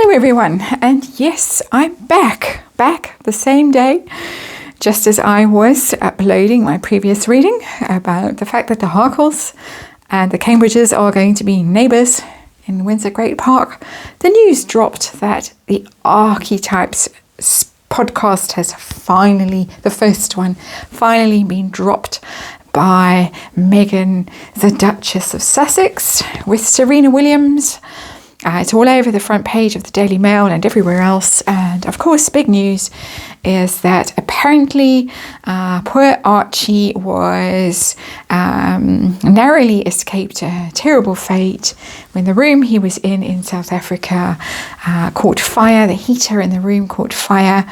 Hello everyone, and yes, I'm back the same day, just as I was uploading my previous reading about the fact that the Harkles and the Cambridges are going to be neighbours in Windsor Great Park. The news dropped that the Archetypes podcast has finally, the first one, finally been dropped by Meghan, the Duchess of Sussex, with Serena Williams. It's all over the front page of the Daily Mail and everywhere else. And of course, big news is that apparently poor Archie was narrowly escaped a terrible fate when the room he was in South Africa caught fire. The heater in the room caught fire.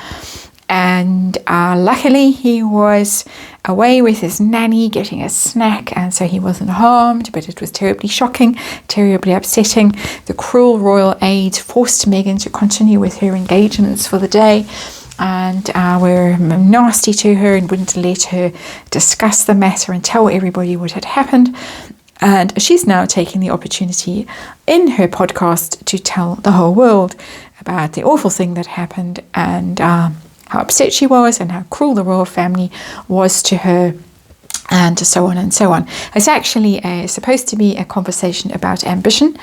And luckily he was away with his nanny getting a snack, and so he wasn't harmed, but it was terribly shocking, terribly upsetting. The cruel royal aides forced Meghan to continue with her engagements for the day and were nasty to her and wouldn't let her discuss the matter and tell everybody what had happened. And she's now taking the opportunity in her podcast to tell the whole world about the awful thing that happened and how upset she was and how cruel the royal family was to her, and so on and so on. It's actually supposed to be a conversation about ambition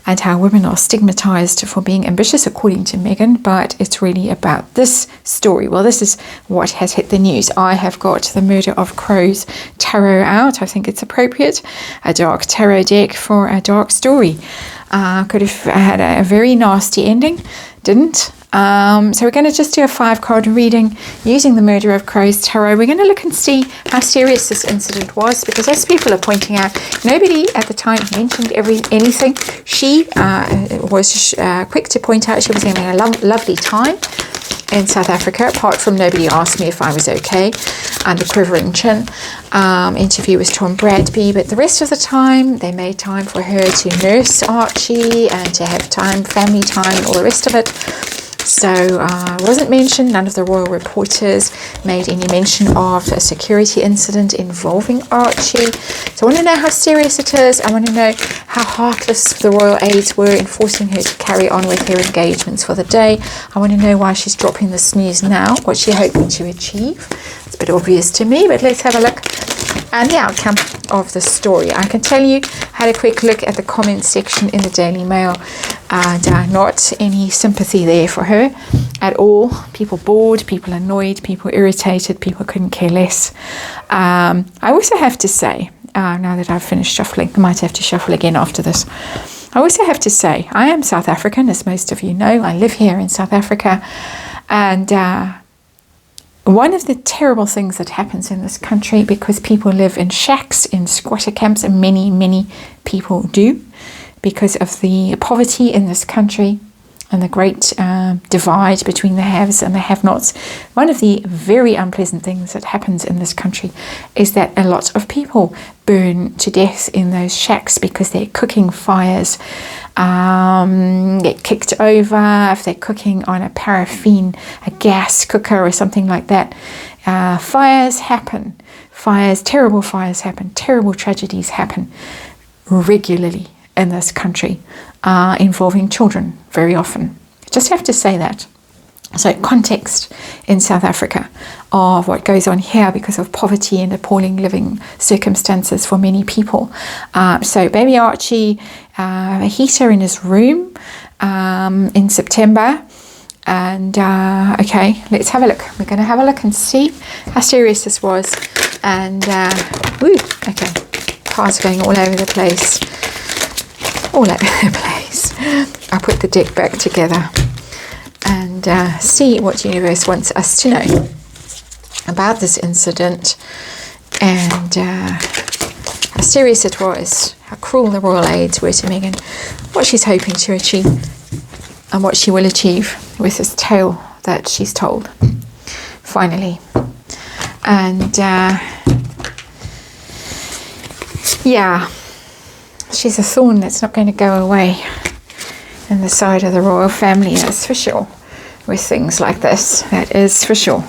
and how women are stigmatized for being ambitious, according to Meghan, but it's really about this story. Well, this is what has hit the news. I have got the Murder of Crows tarot out. I think it's appropriate. A dark tarot deck for a dark story. Could have had a very nasty ending, didn't. So we're going to just do a 5-card reading using the Murder of Crows tarot. We're going to look and see how serious this incident was, because as people are pointing out, nobody at the time mentioned anything. She was quick to point out she was having a lovely time in South Africa, apart from nobody asked me if I was okay, and a quivering chin. Interview with Tom Bradby, but the rest of the time they made time for her to nurse Archie and to have time, family time, all the rest of it. So wasn't mentioned. None of the royal reporters made any mention of a security incident involving Archie. So I want to know how serious it is. I want to know how heartless the royal aides were in forcing her to carry on with her engagements for the day. I want to know why she's dropping the snooze now, what she's hoping to achieve. It's a bit obvious to me, but let's have a look. And the outcome of the story. I can tell you, had a quick look at the comments section in the Daily Mail, and not any sympathy there for her at all. People bored, people annoyed, people irritated, people couldn't care less. I also have to say, now that I've finished shuffling, I might have to shuffle again after this. I also have to say, I am South African, as most of you know. I live here in South Africa, and one of the terrible things that happens in this country, because people live in shacks, in squatter camps, and many people do, because of the poverty in this country and the great divide between the haves and the have-nots. One of the very unpleasant things that happens in this country is that a lot of people burn to death in those shacks because their cooking fires get kicked over. If they're cooking on a paraffin, a gas cooker or something like that, fires happen. Terrible fires happen. Terrible tragedies happen regularly in this country, involving children very often. Just have to say that. So context in South Africa of what goes on here because of poverty and appalling living circumstances for many people. So baby Archie, a heater in his room in September. And okay, let's have a look. We're going to have a look and see how serious this was. And okay, cards going all over the place. I'll put the deck back together and see what the universe wants us to know about this incident, and how serious it was, how cruel the royal aides were to Meghan, what she's hoping to achieve, and what she will achieve with this tale that she's told, finally. And yeah, she's a thorn that's not going to go away in the side of the royal family, that's for sure. With things like this, that is for sure.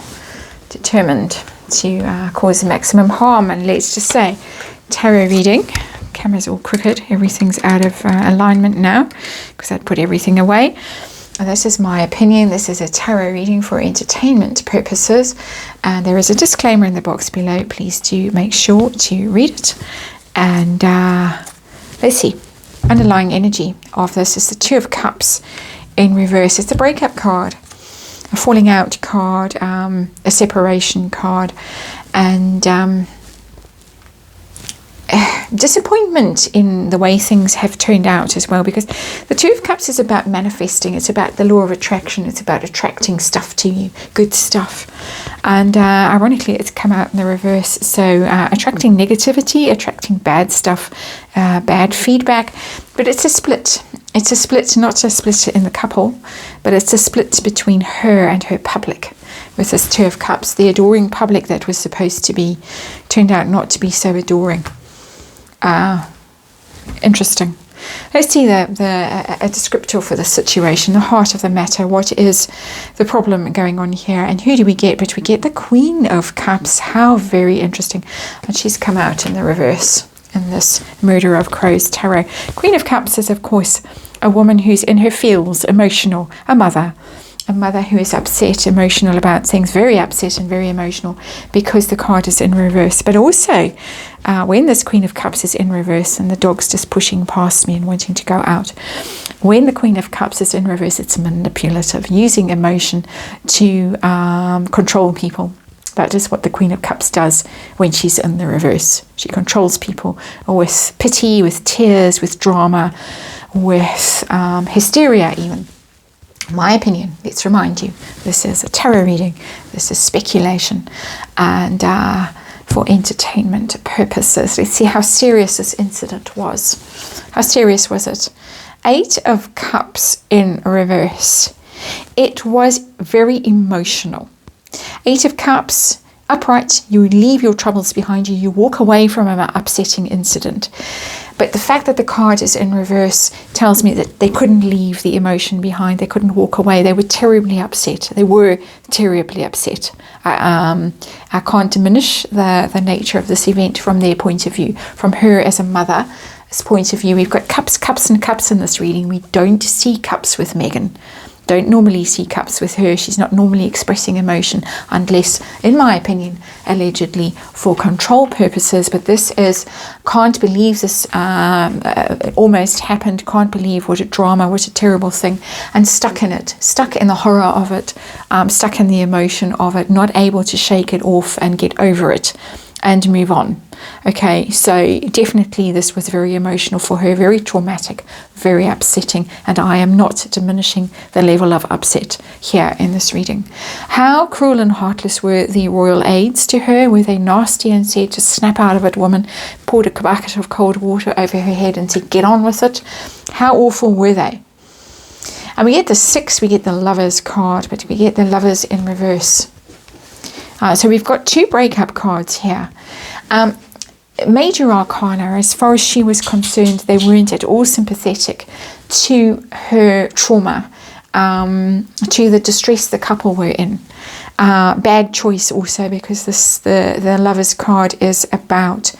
Determined to cause maximum harm. And let's just say, tarot reading, camera's all crooked, everything's out of alignment now because I'd put everything away. this is my opinion. This is a tarot reading for entertainment purposes. And there is a disclaimer in the box below. Please do make sure to read it. And let's see. Underlying energy of this is the Two of Cups in reverse. It's a breakup card, a falling out card, a separation card, and disappointment in the way things have turned out as well, because the Two of Cups is about manifesting. It's about the law of attraction. It's about attracting stuff to you, good stuff. And ironically, it's come out in the reverse. So attracting negativity, attracting bad stuff, bad feedback. But it's a split. It's a split, not a split in the couple, but it's a split between her and her public. With this Two of Cups, the adoring public that was supposed to be turned out not to be so adoring. Interesting. Let's see a descriptor for the situation, the heart of the matter. What is the problem going on here? And who do we get? But we get the Queen of Cups. How very interesting. And she's come out in the reverse in this Murder of Crows tarot. Queen of Cups is, of course, a woman who's in her feels, emotional, a mother who is upset, emotional about things, very upset and very emotional because the card is in reverse. But also, when this Queen of Cups is in reverse, and the dog's just pushing past me and wanting to go out, when the Queen of Cups is in reverse, it's manipulative, using emotion to control people. That is what the Queen of Cups does when she's in the reverse. She controls people with pity, with tears, with drama, with hysteria even. My opinion, let's remind you, this is a tarot reading, this is speculation, and for entertainment purposes. Let's see how serious this incident was. How serious was it? 8 of Cups in reverse. It was very emotional. 8 of Cups, upright, you leave your troubles behind you, you walk away from an upsetting incident. But the fact that the card is in reverse tells me that they couldn't leave the emotion behind. They couldn't walk away. They were terribly upset. They were terribly upset. I can't diminish the nature of this event from their point of view. From her as a mother's point of view, we've got cups, cups and cups in this reading. We don't see cups with Meghan. Don't normally see cups with her. She's not normally expressing emotion unless, in my opinion, allegedly for control purposes. But this is, can't believe this almost happened, can't believe what a drama, what a terrible thing, and stuck in it, stuck in the horror of it, stuck in the emotion of it, not able to shake it off and get over it and move on. Okay, so definitely this was very emotional for her, very traumatic, very upsetting, and I am not diminishing the level of upset here in this reading. How cruel and heartless were the royal aides to her? Were they nasty and said, just snap out of it, woman, poured a bucket of cold water over her head and said, get on with it? How awful were they? And we get the 6, we get the Lovers card, but we get the Lovers in reverse. So we've got 2 breakup cards here. Major Arcana, as far as she was concerned, they weren't at all sympathetic to her trauma, to the distress the couple were in. Bad choice also, because the Lovers card is about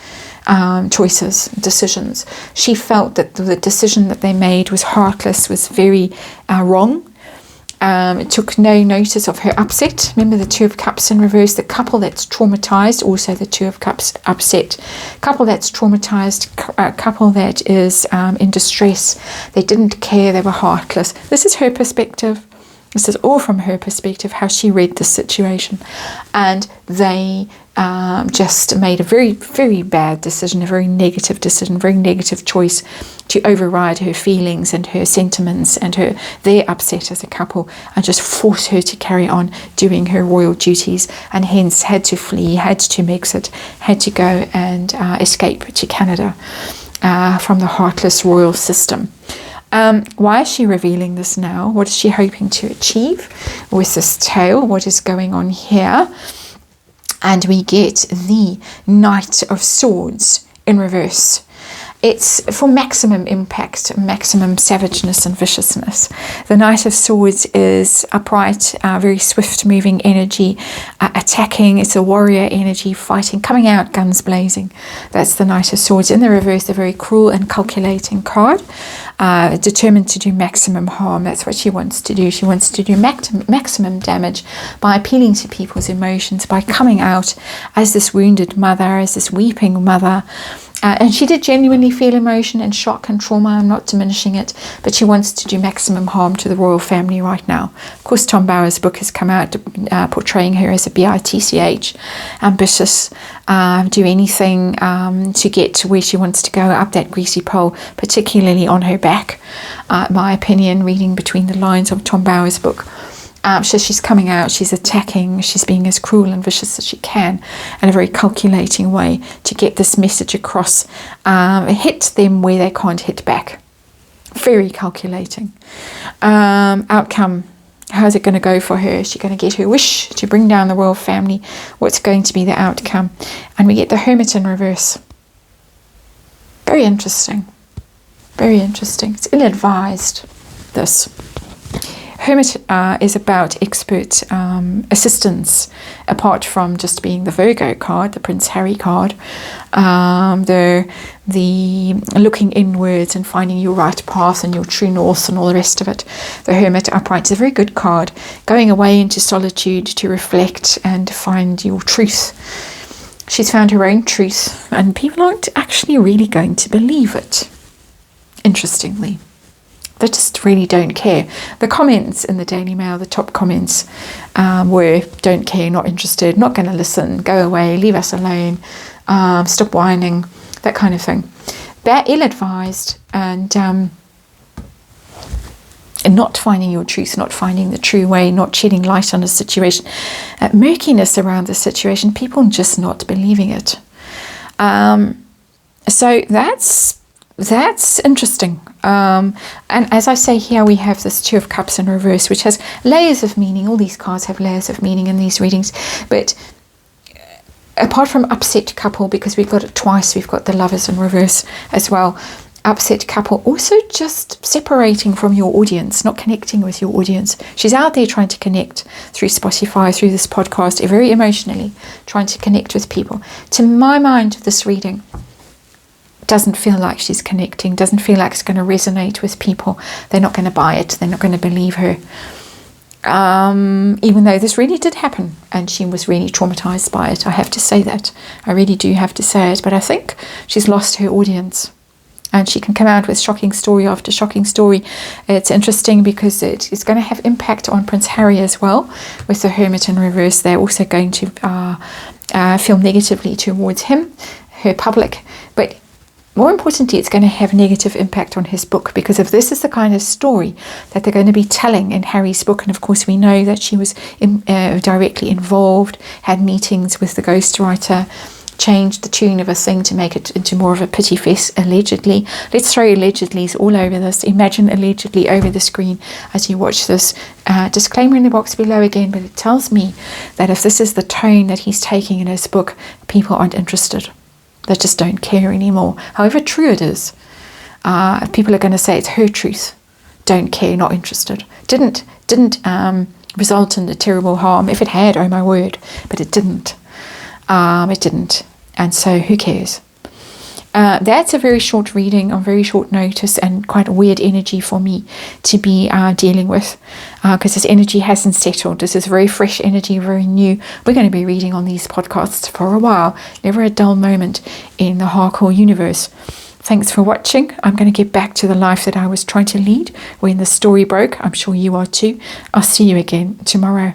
choices, decisions. She felt that the decision that they made was heartless, was very wrong. It took no notice of her upset. Remember the Two of Cups in reverse, the couple that's traumatized, also the Two of Cups upset. Couple that's traumatized, couple that is in distress. They didn't care, they were heartless. This is her perspective. This is all from her perspective, how she read the situation. And they just made a very, very bad decision, a very negative decision, very negative choice to override her feelings and her sentiments and their upset as a couple, and just force her to carry on doing her royal duties, and hence had to flee, had to exit, had to go and escape to Canada from the heartless royal system. Why is she revealing this now? What is she hoping to achieve with this tale? What is going on here? And we get the Knight of Swords in reverse. It's for maximum impact, maximum savageness and viciousness. The Knight of Swords is upright, very swift-moving energy, attacking. It's a warrior energy, fighting, coming out, guns blazing. That's the Knight of Swords. In the reverse, a very cruel and calculating card, determined to do maximum harm. That's what she wants to do. She wants to do maximum damage by appealing to people's emotions, by coming out as this wounded mother, as this weeping mother. And she did genuinely feel emotion and shock and trauma. I'm not diminishing it, but she wants to do maximum harm to the royal family right now. Of course, Tom Bauer's book has come out portraying her as a bitch, ambitious, do anything to get to where she wants to go, up that greasy pole, particularly on her back. My opinion, reading between the lines of Tom Bauer's book. So she's coming out, she's attacking, she's being as cruel and vicious as she can in a very calculating way to get this message across, hit them where they can't hit back. Very calculating. Outcome, how's it going to go for her? Is she going to get her wish to bring down the royal family? What's going to be the outcome? And we get the Hermit in reverse. Very interesting. Very interesting. It's ill-advised, this. Hermit is about expert assistance, apart from just being the Virgo card, the Prince Harry card, the looking inwards and finding your right path and your true north and all the rest of it. The Hermit upright is a very good card, going away into solitude to reflect and to find your truth. She's found her own truth, and people aren't actually really going to believe it, interestingly. They just really don't care. The comments in the Daily Mail, the top comments were, don't care, not interested, not going to listen, go away, leave us alone, stop whining, that kind of thing. They're ill-advised and not finding your truth, not finding the true way, not shedding light on a situation, murkiness around the situation, people just not believing it. So that's interesting. And as I say here, we have this Two of Cups in reverse, which has layers of meaning. All these cards have layers of meaning in these readings. But apart from upset couple, because we've got it twice, we've got the Lovers in reverse as well. Upset couple, also just separating from your audience, not connecting with your audience. She's out there trying to connect through Spotify, through this podcast, very emotionally, trying to connect with people. To my mind, this reading doesn't feel like she's connecting, doesn't feel like it's going to resonate with people. They're not going to buy it, they're not going to believe her. Even though this really did happen and she was really traumatized by it, I have to say that. I really do have to say it. But I think she's lost her audience. And she can come out with shocking story after shocking story. It's interesting because it's going to have impact on Prince Harry as well. With the Hermit in reverse, they're also going to feel negatively towards him, her public. But more importantly, it's going to have negative impact on his book, because if this is the kind of story that they're going to be telling in Harry's book, and of course we know that she was directly involved, had meetings with the ghostwriter, changed the tune of a thing to make it into more of a pity fest, allegedly. Let's throw allegedlys all over this. Imagine allegedly over the screen as you watch this. Disclaimer in the box below again, but it tells me that if this is the tone that he's taking in his book, people aren't interested. They just don't care anymore. However true it is, people are going to say it's her truth. Don't care, not interested. Didn't result in a terrible harm. If it had, oh my word, but it didn't. It didn't. And so who cares? That's a very short reading on very short notice, and quite a weird energy for me to be dealing with, because this energy hasn't settled. This is very fresh energy, very new. We're going to be reading on these podcasts for a while. Never a dull moment in the hardcore universe. Thanks for watching. I'm going to get back to the life that I was trying to lead when the story broke. I'm sure you are too. I'll see you again tomorrow.